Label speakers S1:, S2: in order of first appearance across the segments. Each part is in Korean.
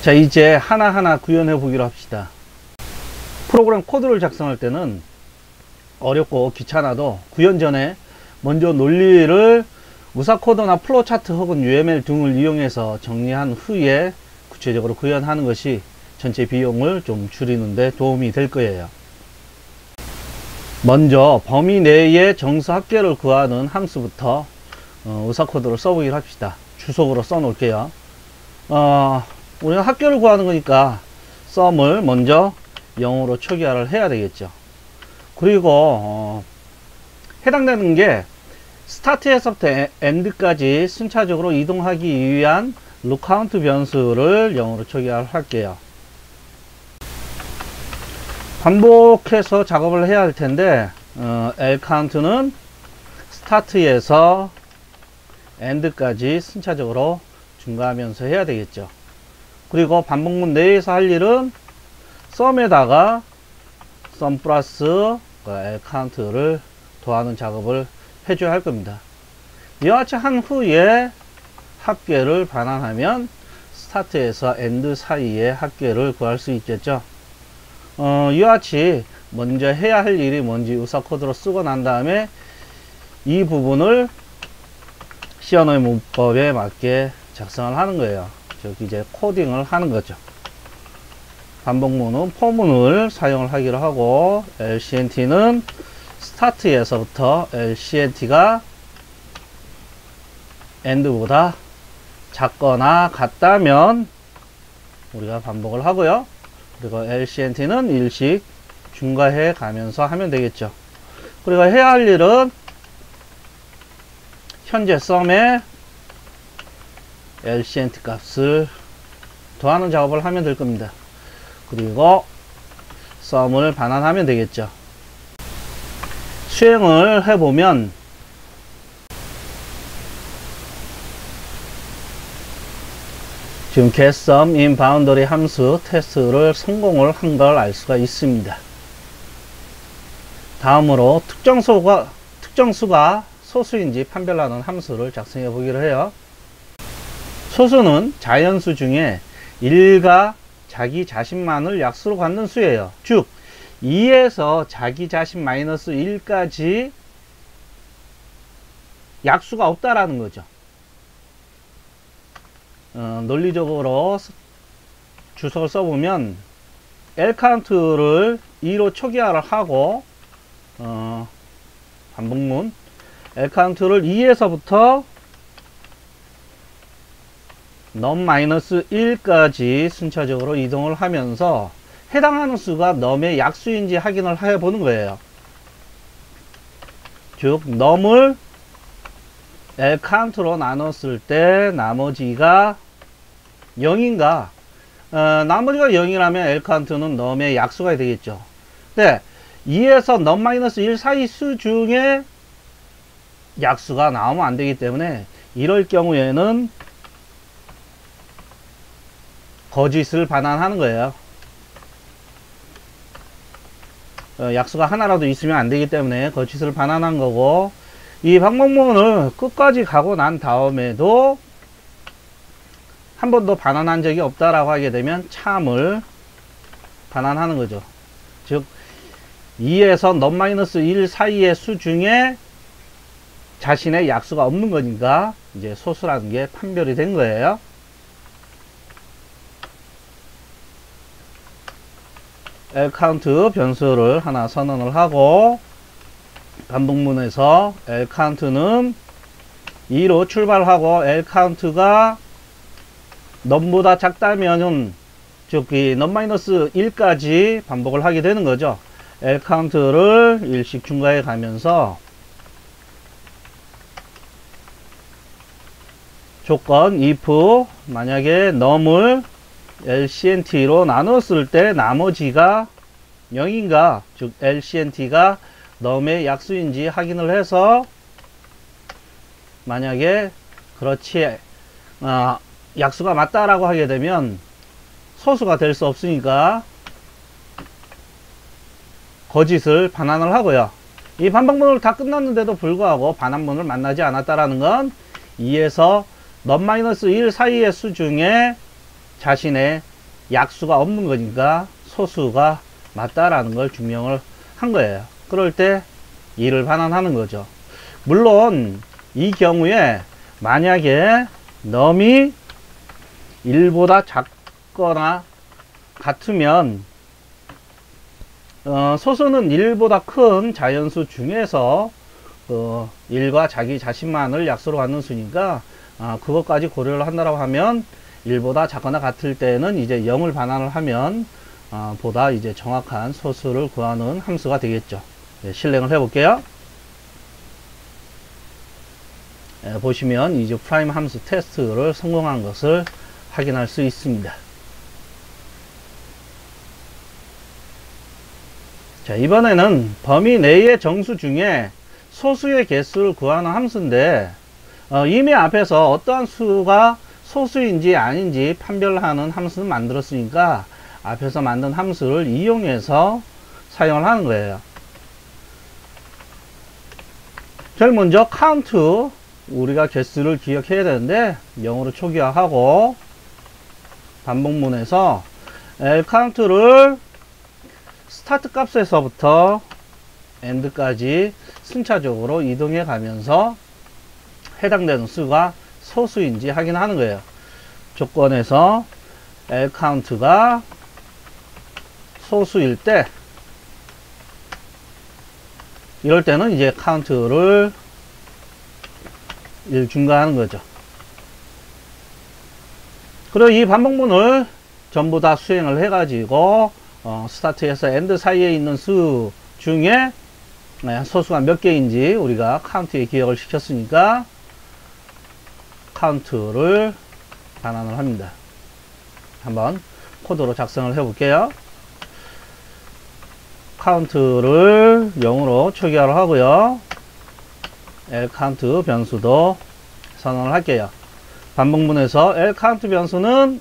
S1: 자, 이제 하나하나 구현해 보기로 합시다. 프로그램 코드를 작성할 때는 어렵고 귀찮아도 구현 전에 먼저 논리를 무사코드나 플로차트 혹은 UML 등을 이용해서 정리한 후에 구체적으로 구현하는 것이 전체 비용을 좀 줄이는 데 도움이 될 거예요. 먼저 범위 내의 정수 합계를 구하는 함수부터 의사코드를 써보기로 합시다. 주석으로 써 놓을게요. 우리가 합계를 구하는 거니까 sum을 먼저 0으로 초기화를 해야 되겠죠. 그리고 해당되는 게 스타트에서부터 end까지 순차적으로 이동하기 위한 lookCount 변수를 0으로 초기화를 할게요. 반복해서 작업을 해야 할 텐데 lCount는 스타트에서 end까지 순차적으로 증가하면서 해야 되겠죠. 그리고 반복문 내에서 할 일은 sum에다가 sum 플러스 lCount를 더하는 작업을 해줘야 할 겁니다. 이와 같이 한 후에 합계를 반환하면 스타트에서 end 사이의 합계를 구할 수 있겠죠. 이와 같이 먼저 해야 할 일이 뭔지 의사코드로 쓰고 난 다음에 이 부분을 시언어의 문법에 맞게 작성을 하는 거예요. 즉 이제 코딩을 하는 거죠. 반복문은 포문을 사용을 하기로 하고 LCNT는 스타트에서부터 LCNT가 end보다 작거나 같다면 우리가 반복을 하고요. 그리고 LCNT는 일씩 중과해 가면서 하면 되겠죠. 그리고 해야 할 일은 현재 sum에 LCNT 값을 더하는 작업을 하면 될 겁니다. 그리고 sum을 반환하면 되겠죠. 수행을 해보면 지금 getSum inBoundary 함수 테스트를 성공을 한 걸 알 수가 있습니다. 다음으로 특정수가 소수인지 판별하는 함수를 작성해 보기로 해요. 소수는 자연수 중에 1가 자기 자신만을 약수로 갖는 수예요. 즉 2에서 자기 자신 마이너스 1까지 약수가 없다라는 거죠. 논리적으로 주석을 써보면 lCount를 2로 초기화를 하고 반복문 lCount를 2에서부터 num-1까지 순차적으로 이동을 하면서 해당하는 수가 num의 약수인지 확인을 해 보는 거예요. 즉 num을 lCount로 나눴을 때 나머지가 0인가 나머지가 0이라면 lCount는 num의 약수가 되겠죠. 네, 2에서 num-1 사이 수 중에 약수가 나오면 안 되기 때문에 이럴 경우에는 거짓을 반환하는 거예요. 약수가 하나라도 있으면 안 되기 때문에 거짓을 반환한 거고, 이 반복문을 끝까지 가고 난 다음에도 한 번도 반환한 적이 없다라고 하게 되면 참을 반환하는 거죠. 즉 2에서 num-1 사이의 수 중에 자신의 약수가 없는 거니까 이제 소수라는 게 판별이 된 거예요. lCount 변수를 하나 선언을 하고 반복문에서 lCount는 2로 출발하고 lCount가 num보다 작다면은 즉 num-1까지 반복을 하게 되는 거죠. lCount를 일씩 중과해 가면서 조건 if 만약에 num을 LCNT로 나눴을 때 나머지가 0인가 즉 LCNT가 num의 약수인지 확인을 해서 만약에 그렇지 약수가 맞다라고 하게 되면 소수가 될 수 없으니까 거짓을 반환을 하고요. 이 반복문을 다 끝났는데도 불구하고 반환문을 만나지 않았다라는 건 2에서 num-1 사이의 수 중에 자신의 약수가 없는 거니까 소수가 맞다라는 걸 증명을 한 거예요. 그럴 때 2를 반환하는 거죠. 물론 이 경우에 만약에 넘이 1보다 작거나 같으면 소수는 1보다 큰 자연수 중에서 1과 자기 자신만을 약수로 갖는 수니까 그것까지 고려를 한다고 하면 1보다 작거나 같을 때는 이제 0을 반환을 하면 보다 이제 정확한 소수를 구하는 함수가 되겠죠. 네, 실행을 해 볼게요. 보시면 이제 프라임 함수 테스트를 성공한 것을 확인할 수 있습니다. 자, 이번에는 범위 내의 정수 중에 소수의 개수를 구하는 함수인데 이미 앞에서 어떠한 수가 소수인지 아닌지 판별하는 함수는 만들었으니까 앞에서 만든 함수를 이용해서 사용을 하는 거예요. 제일 먼저 count, 우리가 개수를 기억해야 되는데 0으로 초기화하고 반복문에서 count를 스타트 값에서부터 end까지 순차적으로 이동해 가면서 해당되는 수가 소수인지 확인하는 거예요. 조건에서 count가 소수일 때, 이럴 때는 이제 count를 1 중과하는 거죠. 그리고 이 반복문을 전부 다 수행을 해가지고 스타트에서 엔드 사이에 있는 수 중에 소수가 몇 개인지 우리가 카운트에 기억을 시켰으니까 카운트를 반환을 합니다. 한번 코드로 작성을 해 볼게요. 카운트를 0으로 초기화를 하고요. lCount 변수도 선언을 할게요. 반복문에서 lCount 변수는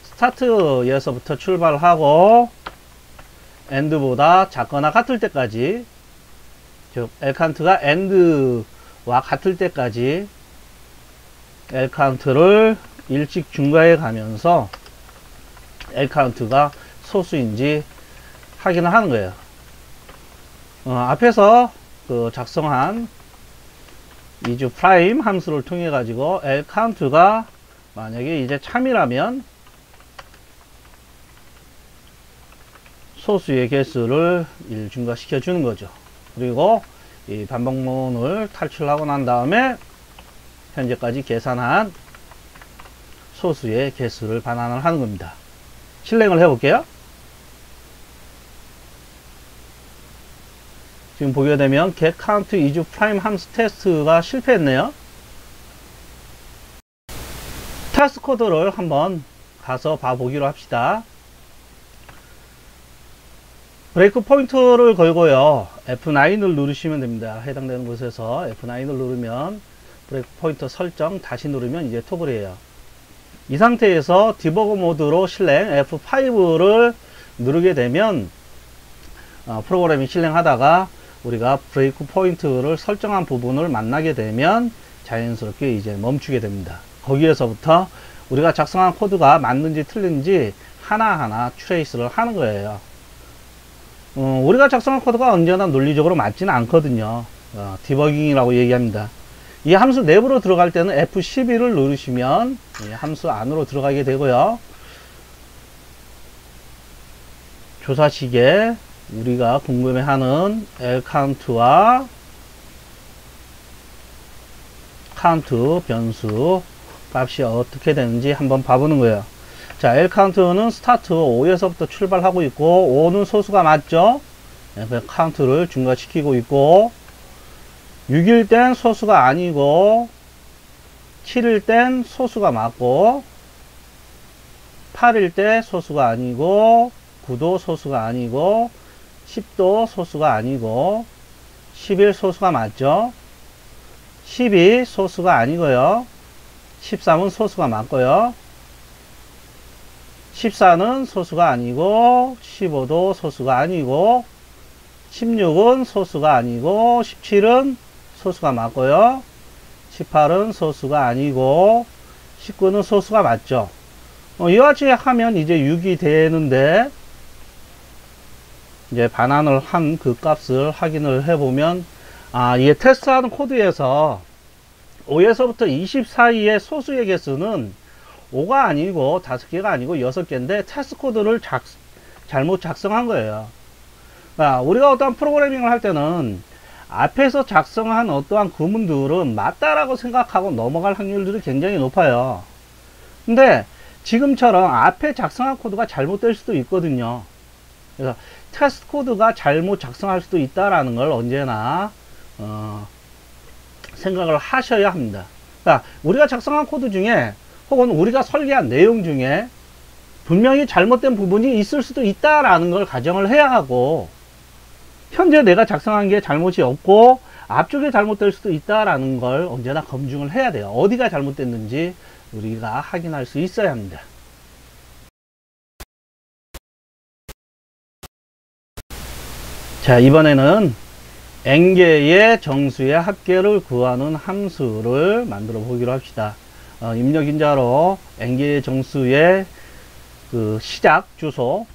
S1: 스타트에서부터 출발하고 end보다 작거나 같을 때까지, 즉 lCount가 end와 같을 때까지 lCount를 일찍 중과해 가면서 lCount가 소수인지 확인을 하는 거예요. 앞에서 작성한 이주 프라임 함수를 통해 가지고 lCount가 만약에 이제 참이라면 소수의 개수를 1 증가시켜 주는 거죠. 그리고 이 반복문을 탈출하고 난 다음에 현재까지 계산한 소수의 개수를 반환을 하는 겁니다. 실행을 해 볼게요. 지금 보게 되면 getCount 이주 프라임 함수 테스트가 실패했네요. 테스트 코드를 한번 가서 봐보기로 합시다. 브레이크 포인트를 걸고요. F9을 누르시면 됩니다. 해당되는 곳에서 F9을 누르면 브레이크 포인트 설정 다시 누르면 이제 토글이에요. 이 상태에서 디버거 모드로 실행 F5를 누르게 되면 프로그램이 실행하다가 우리가 브레이크 포인트를 설정한 부분을 만나게 되면 자연스럽게 이제 멈추게 됩니다. 거기에서부터 우리가 작성한 코드가 맞는지 틀린지 하나하나 트레이스를 하는 거예요. 우리가 작성한 코드가 언제나 논리적으로 맞지는 않거든요. 디버깅이라고 얘기합니다. 이 함수 내부로 들어갈 때는 F12를 누르시면 이 함수 안으로 들어가게 되고요. 조사식에 우리가 궁금해하는 lCount와 count 변수 값이 어떻게 되는지 한번 봐보는 거예요. 자, lCount는 스타트 5에서부터 출발하고 있고 5는 소수가 맞죠? count를 증가시키고 있고 6일 땐 소수가 아니고 7일 땐 소수가 맞고 8일 때 소수가 아니고 9도 소수가 아니고 10도 소수가 아니고 11 소수가 맞죠? 12 소수가 아니고요. 13은 소수가 맞고요. 14는 소수가 아니고 15도 소수가 아니고 16은 소수가 아니고 17은 소수가 맞고요. 18은 소수가 아니고 19는 소수가 맞죠. 이와 같이 하면 이제 6이 되는데, 이제 반환을 한 그 값을 확인을 해보면, 이게 테스트하는 코드에서 5에서부터 20 사이의 소수의 개수는 5가 아니고 5개가 아니고 6개인데 테스트 코드를 잘못 작성한 거예요. 그러니까 우리가 어떠한 프로그래밍을 할 때는 앞에서 작성한 어떠한 구문들은 맞다라고 생각하고 넘어갈 확률들이 굉장히 높아요. 근데 지금처럼 앞에 작성한 코드가 잘못될 수도 있거든요. 그래서 테스트 코드가 잘못 작성할 수도 있다라는 걸 언제나 생각을 하셔야 합니다. 그러니까 우리가 작성한 코드 중에 혹은 우리가 설계한 내용 중에 분명히 잘못된 부분이 있을 수도 있다라는 걸 가정을 해야 하고, 현재 내가 작성한 게 잘못이 없고 앞쪽에 잘못될 수도 있다라는 걸 언제나 검증을 해야 돼요. 어디가 잘못됐는지 우리가 확인할 수 있어야 합니다. 자, 이번에는 n개의 정수의 합계를 구하는 함수를 만들어 보기로 합시다. 입력 인자로 n개의 정수의 그 시작 주소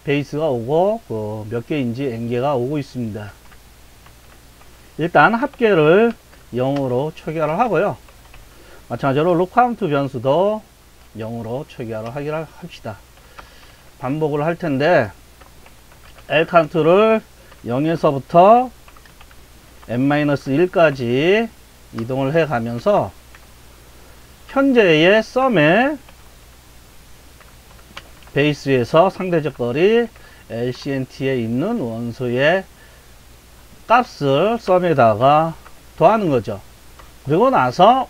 S1: 베이스가 오고 몇 개인지 n개가 오고 있습니다. 일단 합계를 0으로 초기화를 하고요. 마찬가지로 looCount 변수도 0으로 초기화를 하기로 합시다. 반복을 할 텐데 lCount를 0에서부터 n-1까지 이동을 해 가면서 현재의 썸의 베이스에서 상대적 거리 LCNT에 있는 원소의 값을 썸에다가 더하는 거죠. 그리고 나서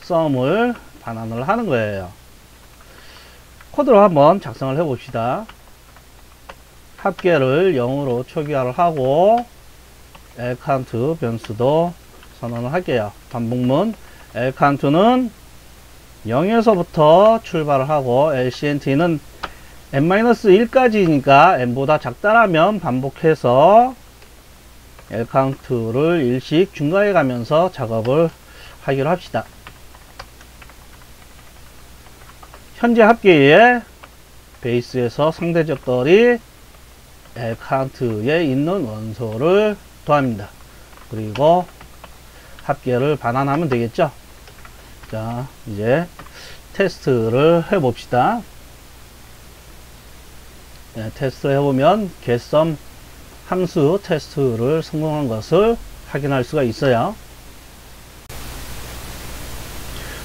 S1: 썸을 반환을 하는 거예요. 코드로 한번 작성을 해 봅시다. 합계를 0으로 초기화를 하고 lCount 변수도 선언을 할게요. 반복문 lCount는 0에서부터 출발을 하고 LCNT는 n-1까지니까 n보다 작다라면 반복해서 lCount를 일씩 증가해 가면서 작업을 하기로 합시다. 현재 합계의 베이스에서 상대적 거리 lCount에 있는 원소를 더합니다. 그리고 합계를 반환하면 되겠죠. 자, 이제 테스트를 해 봅시다. 네, 테스트 해보면 getSum 함수 테스트를 성공한 것을 확인할 수가 있어요.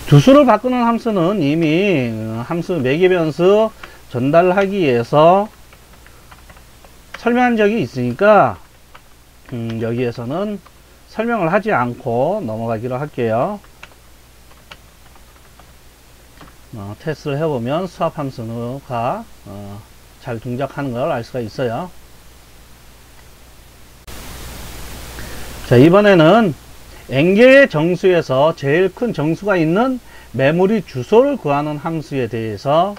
S1: 주수를 바꾸는 함수는 이미 함수 매개변수 전달하기 위해서 설명한 적이 있으니까 여기에서는 설명을 하지 않고 넘어가기로 할게요. 테스트를 해보면 수합 함수가 잘 동작하는 걸 알 수가 있어요. 자, 이번에는 n개의 정수에서 제일 큰 정수가 있는 메모리 주소를 구하는 함수에 대해서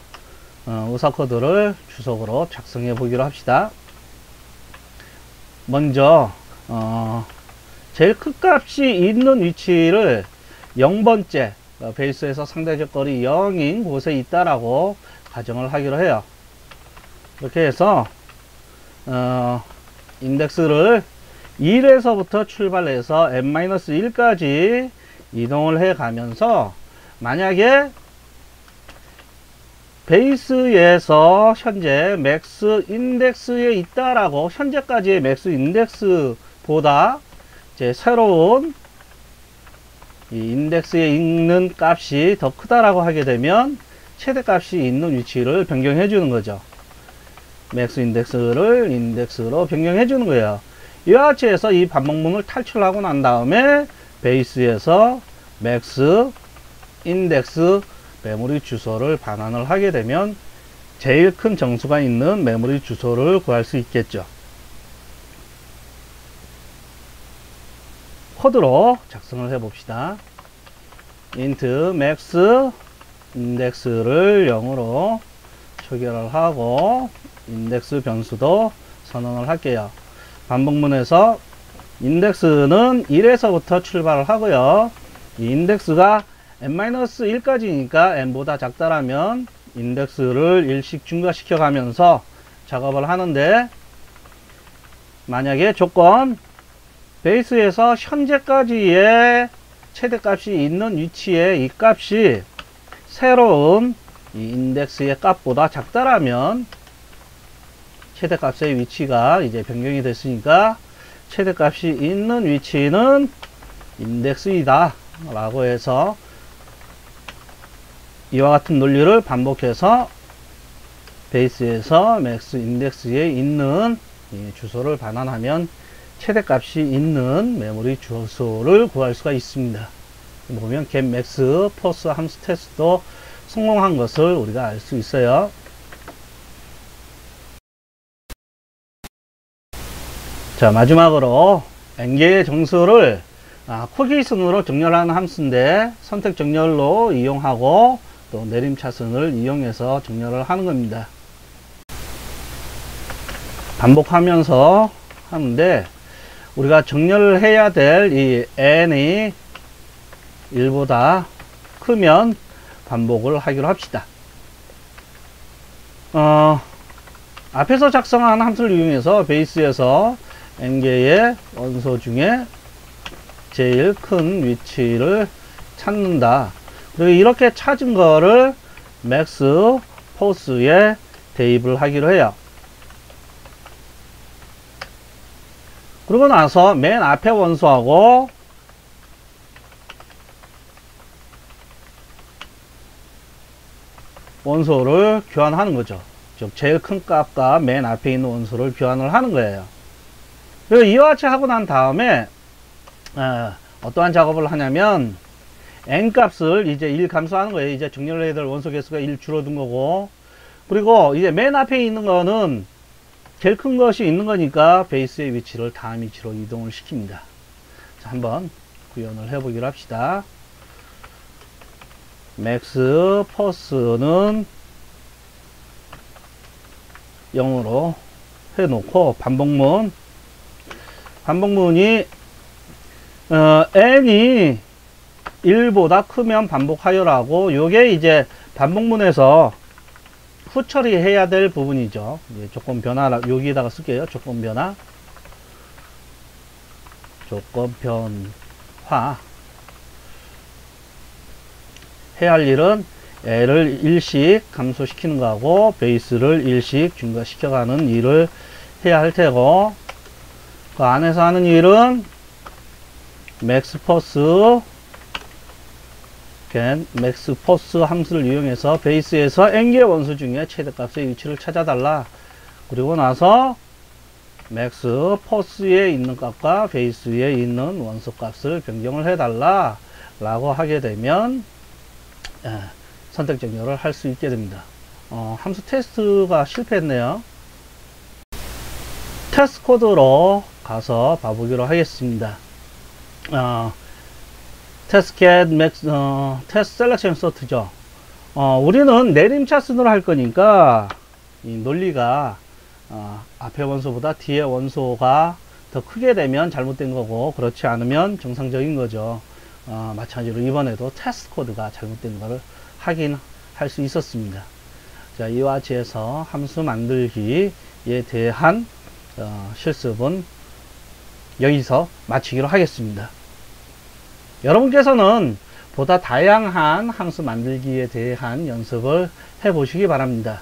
S1: 의사 코드를 주석으로 작성해 보기로 합시다. 먼저 제일 큰 값이 있는 위치를 0번째 베이스에서 상대적 거리 0인 곳에 있다라고 가정을 하기로 해요. 이렇게 해서 인덱스를 1에서부터 출발해서 n-1까지 이동을 해 가면서 만약에 베이스에서 현재 맥스 인덱스에 있다라고, 현재까지의 맥스 인덱스보다 이제 새로운 이 인덱스에 있는 값이 더 크다라고 하게 되면 최대값이 있는 위치를 변경해 주는 거죠. 맥스 인덱스를 인덱스로 변경해 주는 거예요. 이와 같이 해서 이 반복문을 탈출하고 난 다음에 베이스에서 맥스 인덱스 메모리 주소를 반환을 하게 되면 제일 큰 정수가 있는 메모리 주소를 구할 수 있겠죠. 코드로 작성을 해 봅시다. int max 인덱스를 0으로 초기화를 하고 인덱스 변수도 선언을 할게요. 반복문에서 인덱스는 1에서부터 출발을 하고요. 이 인덱스가 n-1까지니까 n보다 작다라면 인덱스를 1씩 증가시켜 가면서 작업을 하는데, 만약에 조건 베이스에서 현재까지의 최대값이 있는 위치에 이 값이 새로운 이 인덱스의 값보다 작다라면 최대값의 위치가 이제 변경이 됐으니까 최대값이 있는 위치는 인덱스이다 라고 해서 이와 같은 논리를 반복해서 베이스에서 맥스 인덱스에 있는 이 주소를 반환하면 최대값이 있는 메모리 주소를 구할 수가 있습니다. 보면 get max 포스 함수 테스트도 성공한 것을 우리가 알 수 있어요. 자, 마지막으로 n개의 정수를 크기 순으로 정렬하는 함수인데, 선택 정렬로 이용하고 또 내림차순을 이용해서 정렬을 하는 겁니다. 반복하면서 하는데, 우리가 정렬을 해야 될 이 n이 1보다 크면 반복을 하기로 합시다. 앞에서 작성한 함수를 이용해서 베이스에서 n개의 원소 중에 제일 큰 위치를 찾는다. 그리고 이렇게 찾은 거를 맥스 포스에 대입을 하기로 해요. 그러고 나서 맨 앞에 원소하고 원소를 교환하는 거죠. 즉 제일 큰 값과 맨 앞에 있는 원소를 교환을 하는 거예요. 그리고 이와 같이 하고 난 다음에 어떠한 작업을 하냐면 n 값을 이제 1 감소하는 거예요. 이제 정렬을 해야 될 원소 개수가 1 줄어든 거고, 그리고 이제 맨 앞에 있는 거는 제일 큰 것이 있는 거니까 베이스의 위치를 다음 위치로 이동을 시킵니다. 자, 한번 구현을 해 보기로 합시다. 맥스 포스는 0으로 해 놓고 반복문이 n이 1보다 크면 반복하여라고, 요게 이제 반복문에서 후 처리해야 될 부분이죠. 조건 변화, 여기에다가 쓸게요. 조건 변화 해야 할 일은 L을 1씩 감소시키는 거하고 베이스를 1씩 증가시켜가는 일을 해야 할 테고, 그 안에서 하는 일은 맥스 포스 함수를 이용해서 베이스에서 n개의 원소 중에 최대값의 위치를 찾아달라. 그리고 나서 맥스 포스에 있는 값과 베이스에 있는 원소 값을 변경을 해달라 라고 하게 되면 선택 정렬을 할 수 있게 됩니다. 함수 테스트가 실패했네요. 테스트 코드로 가서 봐보기로 하겠습니다. 테스트 get max 테스트 셀렉션 소트죠. 우리는 내림차순으로 할 거니까 이 논리가 앞에 원소보다 뒤에 원소가 더 크게 되면 잘못된 거고, 그렇지 않으면 정상적인 거죠. 마찬가지로 이번에도 테스트 코드가 잘못된 거를 확인할 수 있었습니다. 자, 이와 같이 해서 함수 만들기에 대한 실습은 여기서 마치기로 하겠습니다. 여러분께서는 보다 다양한 함수 만들기에 대한 연습을 해 보시기 바랍니다.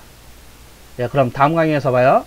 S1: 예, 그럼 다음 강의에서 봐요.